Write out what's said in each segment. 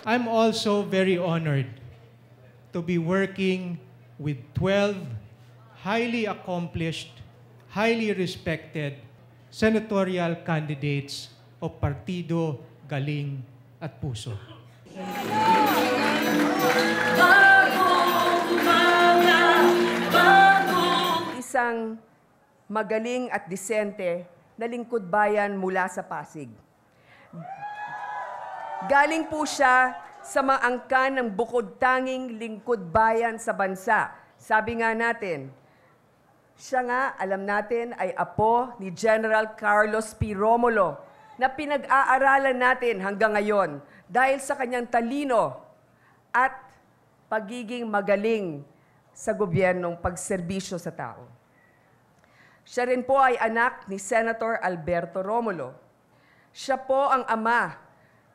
I'm also very honored to be working with 12 highly accomplished, highly respected senatorial candidates of Partido Galing at Puso. Isang magaling at disente na lingkod bayan mula sa Pasig. Galing po siya sa maangkan ng bukod tanging lingkod bayan sa bansa. Sabi nga natin, siya nga, alam natin, ay apo ni General Carlos P. Romulo na pinag-aaralan natin hanggang ngayon dahil sa kanyang talino at pagiging magaling sa gobyernong pagserbisyo sa tao. Siya rin po ay anak ni Senator Alberto Romulo. Siya po ang ama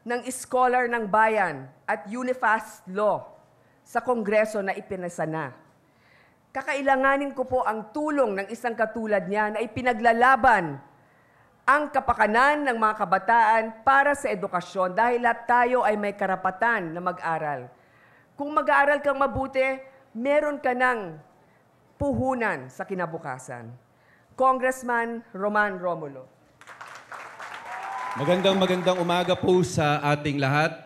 ng Scholar ng Bayan at Unifast Law sa Kongreso na ipinasa na. Kakailanganin ko po ang tulong ng isang katulad niya na ipinaglalaban ang kapakanan ng mga kabataan para sa edukasyon dahil lahat tayo ay may karapatan na mag-aral. Kung mag-aaral kang mabuti, meron ka ng puhunan sa kinabukasan. Congressman Roman Romulo. Magandang umaga po sa ating lahat.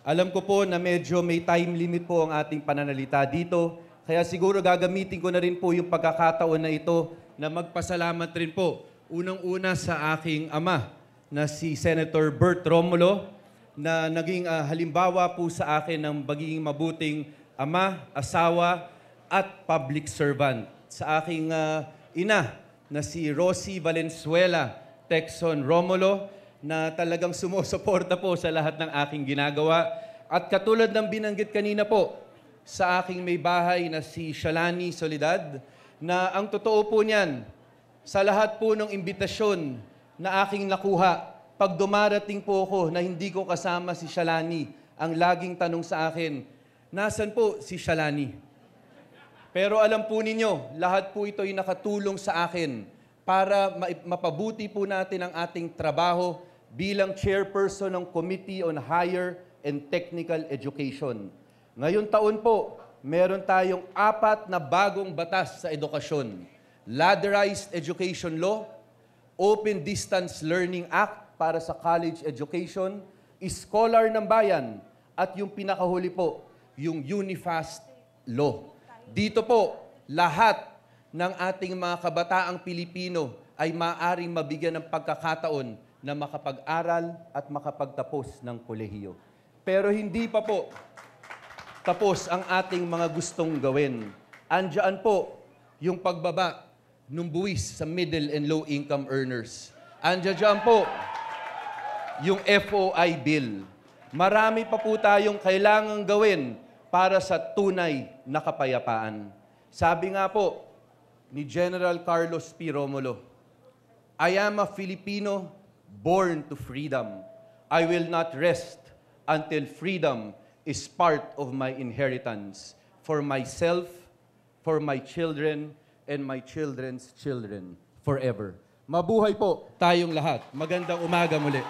Alam ko po na medyo may time limit po ang ating pananalita dito. Kaya siguro gagamitin ko na rin po yung pagkakataon na ito na magpasalamat rin po. Unang-una sa aking ama na si Senator Bert Romulo na naging halimbawa po sa akin ng magiging mabuting ama, asawa at public servant. Sa aking ina na si Rosie Valenzuela Texon Romulo na talagang sumusuporta po sa lahat ng aking ginagawa. At katulad ng binanggit kanina po, sa aking may bahay na si Shalani Soledad, na ang totoo po niyan, sa lahat po ng imbitasyon na aking nakuha, pag dumarating po ako na hindi ko kasama si Shalani, ang laging tanong sa akin, nasan po si Shalani? Pero alam po ninyo, lahat po ito ay nakatulong sa akin para mapabuti po natin ang ating trabaho bilang chairperson ng Committee on Higher and Technical Education. Ngayong taon po, meron tayong 4 na bagong batas sa edukasyon. Ladderized Education Law, Open Distance Learning Act para sa college education, Scholar ng Bayan, at yung pinakahuli po, yung Unifast Law. Dito po, lahat ng ating mga kabataang Pilipino ay maaaring mabigyan ng pagkakataon na makapag-aral at makapagtapos ng kolehiyo. Pero hindi pa po tapos ang ating mga gustong gawin. Andiyan po yung pagbaba ng buwis sa middle and low income earners. Andiyan po yung FOI bill. Marami pa po tayong kailangang gawin para sa tunay na kapayapaan. Sabi nga po ni General Carlos P. Romulo, I am a Filipino born to freedom. I will not rest until freedom is part of my inheritance for myself, for my children, and my children's children forever. Mabuhay po tayong lahat. Magandang umaga muli.